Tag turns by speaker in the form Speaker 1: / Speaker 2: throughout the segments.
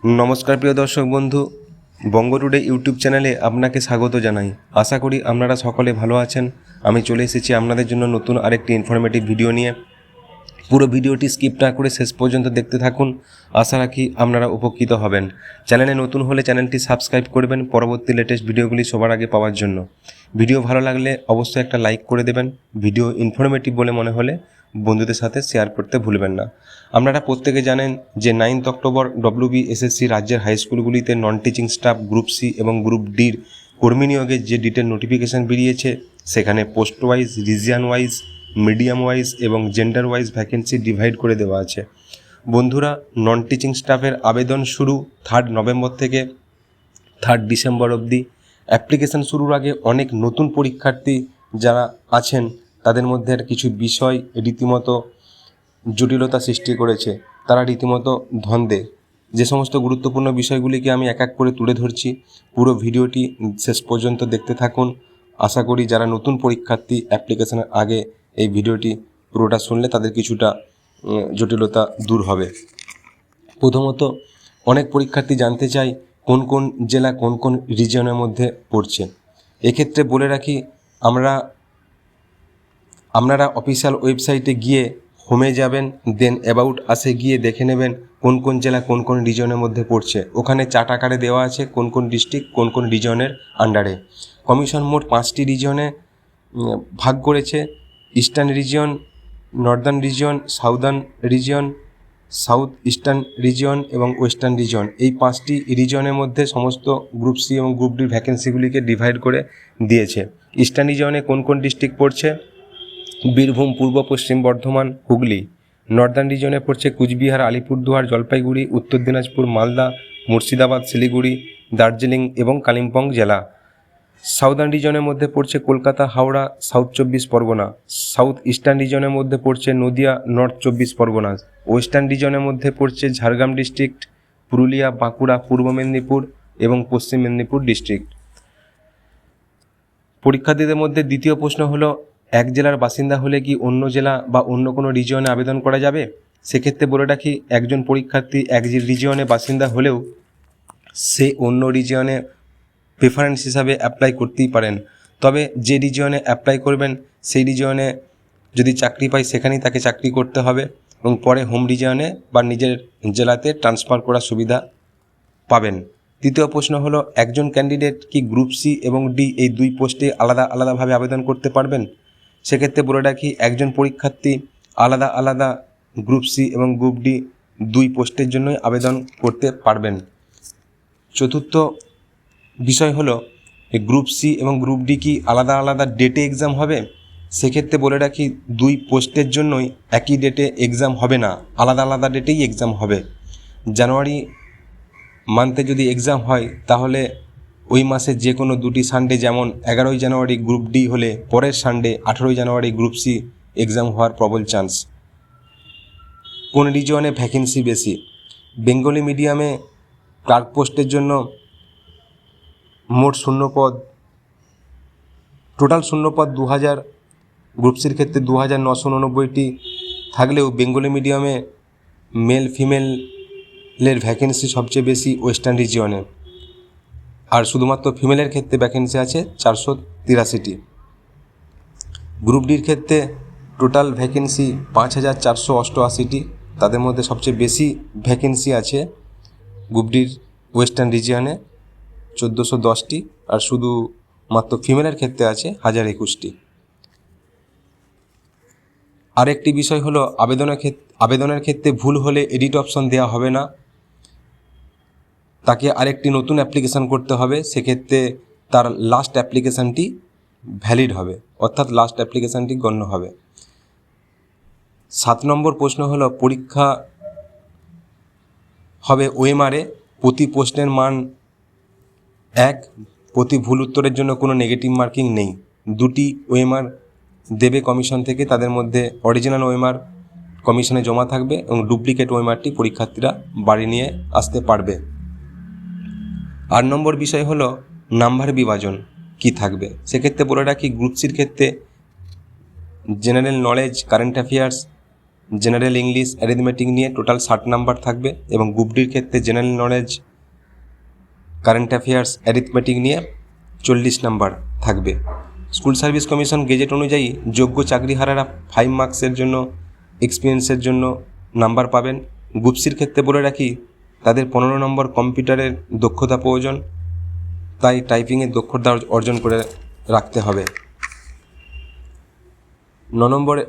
Speaker 1: नमस्कार प्रिय दर्शक बंधु बंग टुडे यूट्यूब चैनेले आपनाके स्वागत जानाई। आशा करी आपनारा सकले भालो आछेन। आमी चले एसेछि आपनादेर जन्य नतून आरेकटी इनफरमेटिव भिडियो निये। पुरो भिडियोटी स्किप ना करे शेष पर्यन्त देखते थाकुन। आशा राखी आपनारा उपकृत हबेन। चैनेले नतून होले चैनेलटी सबस्क्राइब करबेन परवर्ती लेटेस्ट भिडियोगुली सबार आगे पाওয়ার जन्य। भिडियो भालो लागले अवश्य एकटा लाइक करे देबेन। भिडियो इनफरमेटिव बोले मने होले बंधुदेर साथे शेयर करते भूलबेन ना। আপনারা প্রত্যেকে জানেন যে 9 অক্টোবর WBSSC রাজ্যের হাই স্কুলগুলিতে non teaching staff group C এবং গ্রুপ ডির কর্মী নিয়োগের যে ডিটেল নোটিফিকেশন বেরিয়েছে সেখানে post wise, region wise, medium wise এবং জেন্ডার ওয়াইজ ভ্যাকেন্সি ডিভাইড করে দেওয়া আছে। বন্ধুরা, নন টিচিং স্টাফের আবেদন শুরু 3 নভেম্বর থেকে 3 ডিসেম্বর অবধি। অ্যাপ্লিকেশন শুরুর আগে অনেক নতুন পরীক্ষার্থী যারা আছেন তাদের মধ্যে কিছু বিষয় রীতিমতো জটিলতা সৃষ্টি করেছে। তারা রীতিমতো ধন্দে। যে সমস্ত গুরুত্বপূর্ণ বিষয়গুলিকে আমি এক এক করে তুলে ধরছি, পুরো ভিডিওটি শেষ পর্যন্ত দেখতে থাকুন। আশা করি যারা নতুন পরীক্ষার্থী অ্যাপ্লিকেশনের আগে এই ভিডিওটি পুরোটা শুনলে তাদের কিছুটা জটিলতা দূর হবে। প্রথমত অনেক পরীক্ষার্থী জানতে চায় কোন কোন জেলা কোন কোন রিজিয়নের মধ্যে পড়ছে। এক্ষেত্রে বলে রাখি, আপনারা অফিসিয়াল ওয়েবসাইটে গিয়ে হোমে যাবেন, দেন অ্যাবাউট আসে গিয়ে দেখে নেবেন কোন কোন জেলা কোন কোন রিজনের মধ্যে পড়ছে। ওখানে চার্ট আকারে দেওয়া আছে কোন কোন ডিস্ট্রিক্ট কোন কোন রিজনের আন্ডারে। কমিশন মোট 5টি রিজনে ভাগ করেছে: eastern region, Northern region, southern region, south eastern region এবং ওয়েস্টার্ন রিজিয়ন। এই 5টি রিজনের মধ্যে সমস্ত গ্রুপ সি এবং গ্রুপ ডি ভ্যাকেন্সিগুলিকে ডিভাইড করে দিয়েছে। ইস্টার্ন রিজিয়নে কোন কোন ডিস্ট্রিক্ট পড়ছে: বীরভূম, পূর্ব পশ্চিম বর্ধমান, হুগলি। নর্দার্ন রিজনে পড়ছে কুচবিহার, আলিপুরদুয়ার, জলপাইগুড়ি, উত্তর দিনাজপুর, মালদা, মুর্শিদাবাদ, শিলিগুড়ি, দার্জিলিং এবং কালিম্পং জেলা। সাউদার্ন রিজনের মধ্যে পড়ছে Kolkata, Howrah, south 24 Pargana. South eastern রিজনের মধ্যে পড়ছে নদিয়া, নর্থ 24 পরগনা। ওয়েস্টার্ন রিজনের মধ্যে পড়ছে ঝাড়গ্রাম ডিস্ট্রিক্ট, পুরুলিয়া, বাঁকুড়া, পূর্ব মেদিনীপুর এবং পশ্চিম মেদিনীপুর ডিস্ট্রিক্ট। পরীক্ষার্থীদের মধ্যে দ্বিতীয় প্রশ্ন হলো, এক জেলার বাসিন্দা হলে কি অন্য জেলা বা অন্য কোনো রিজিয়নে আবেদন করা যাবে? সেক্ষেত্রে বলে রাখি, একজন পরীক্ষার্থী এক রিজিয়নে বাসিন্দা হলেও সে অন্য রিজিয়নে প্রেফারেন্স হিসাবে অ্যাপ্লাই করতেই পারেন। তবে যে রিজিয়নে অ্যাপ্লাই করবেন সেই রিজিয়নে যদি চাকরি পায় সেখানেই তাকে চাকরি করতে হবে এবং পরে হোম রিজিয়নে বা নিজের জেলাতে ট্রান্সফার করার সুবিধা পাবেন। তৃতীয় প্রশ্ন হলো, একজন ক্যান্ডিডেট কি গ্রুপ সি এবং ডি এই দুই পোস্টে আলাদা আলাদাভাবে আবেদন করতে পারবেন? সেক্ষেত্রে বলে রাখি, একজন পরীক্ষার্থী আলাদা আলাদা গ্রুপ সি এবং গ্রুপ ডি দুই পোস্টের জন্যই আবেদন করতে পারবেন। চতুর্থ বিষয় হলো, গ্রুপ সি এবং গ্রুপ ডি কি আলাদা আলাদা ডেটে এক্সাম হবে? সেক্ষেত্রে বলে রাখি, দুই পোস্টের জন্যই একই ডেটে এক্সাম হবে না, আলাদা আলাদা ডেটেই এক্সাম হবে। জানুয়ারি মান্থে যদি এক্সাম হয় তাহলে ওই মাসের যে কোনো দুটি সানডে, যেমন 11ই জানুয়ারি গ্রুপ ডি হলে পরের সানডে 18ই জানুয়ারি গ্রুপ সি এক্সাম হওয়ার প্রবল চান্স। কোন রিজিয়নে ভ্যাকেন্সি বেশি? বেঙ্গলি মিডিয়ামে ক্লার্ক পোস্টের জন্য মোট শূন্যপদ, টোটাল শূন্যপদ 2000, গ্রুপ সির ক্ষেত্রে 2989টি থাকলেও বেঙ্গলি মিডিয়ামে মেল ফিমেলের ভ্যাকেন্সি সবচেয়ে বেশি ওয়েস্টার্ন রিজিয়নে, আর শুধুমাত্র ফিমেলের ক্ষেত্রে ভ্যাকেন্সি আছে 483টি। গ্রুপ ডির ক্ষেত্রে টোটাল ভ্যাকেন্সি 5488টি, তাদের মধ্যে সবচেয়ে বেশি ভ্যাকেন্সি আছে গ্রুপ ডির ওয়েস্টার্ন রিজিয়নে 1410টি, আর শুধুমাত্র ফিমেলের ক্ষেত্রে আছে 1021টি। আরেকটি বিষয় হলো, আবেদনের ক্ষেত্রে ভুল হলে এডিট অপশন দেওয়া হবে না, তাকে আরেকটি নতুন অ্যাপ্লিকেশান করতে হবে। সেক্ষেত্রে তার লাস্ট অ্যাপ্লিকেশানটি ভ্যালিড হবে, অর্থাৎ লাস্ট অ্যাপ্লিকেশানটি গণ্য হবে। 7 নম্বর প্রশ্ন হলো, পরীক্ষা হবে ওএমআরে, প্রতি প্রশ্নের মান 1, প্রতি ভুল উত্তরের জন্য কোনো নেগেটিভ মার্কিং নেই। 2টি ওএমআর দেবে কমিশন থেকে, তাদের মধ্যে অরিজিনাল ওএমআর কমিশনে জমা থাকবে এবং ডুপ্লিকেট ওএমআরটি পরীক্ষার্থীরা বাড়ি নিয়ে আসতে পারবে। 8 নম্বর বিষয় হলো, নাম্বার বিভাজন কি থাকবে? সেক্ষেত্রে বলে রাখি, গ্রুপ সির ক্ষেত্রে general knowledge, current affairs general English, arithmetic নিয়ে টোটাল 60 নাম্বার থাকবে এবং গ্রুপ ডির ক্ষেত্রে general knowledge, current affairs, arithmetic নিয়ে 40 নাম্বার থাকবে। স্কুল সার্ভিস কমিশন গেজেট অনুযায়ী যোগ্য চাকরিহারারা 5 মার্কসের জন্য এক্সপিরিয়েন্সের জন্য নাম্বার পাবেন। গ্রুপ সির ক্ষেত্রে বলে রাখি তাদের 15 নম্বর কম্পিউটারের দক্ষতা প্রয়োজন, তাই টাইপিংয়ের দক্ষতা অর্জন করে রাখতে হবে। 9 নম্বরে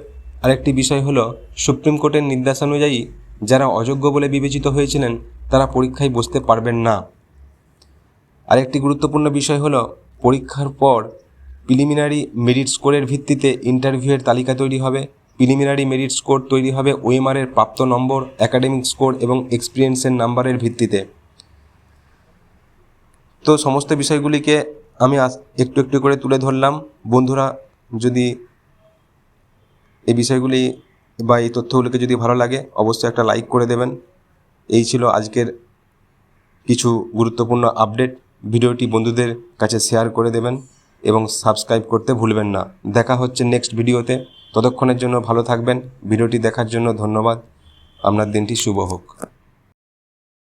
Speaker 1: আরেকটি বিষয় হলো সুপ্রিম কোর্টের নির্দেশানুযায়ী যারা অযোগ্য বলে বিবেচিত হয়েছিলেন তারা পরীক্ষায় বসতে পারবেন না। আরেকটি গুরুত্বপূর্ণ বিষয় হলো পরীক্ষার পর প্রিলিমিনারি মেরিট স্কোরের ভিত্তিতে ইন্টারভিউয়ের তালিকা তৈরি হবে। প্রিলিমিনারি মেরিট স্কোর তৈরি হবে ওএমআরের প্রাপ্ত নম্বর, একাডেমিক স্কোর এবং এক্সপিরিয়েন্সের নাম্বারের ভিত্তিতে। তো সমস্ত বিষয়গুলিকে আমি একটু একটু করে তুলে ধরলাম। বন্ধুরা যদি এই বিষয়গুলি বা এই তথ্যগুলিকে যদি ভালো লাগে অবশ্যই একটা লাইক করে দেবেন। এই ছিল আজকের কিছু গুরুত্বপূর্ণ আপডেট। ভিডিওটি বন্ধুদের কাছে শেয়ার করে দেবেন এবং সাবস্ক্রাইব করতে ভুলবেন না। দেখা হচ্ছে নেক্সট ভিডিওতে। ততক্ষণের জন্য ভালো থাকবেন। ভিডিওটি দেখার জন্য ধন্যবাদ। আপনার দিনটি শুভ হোক।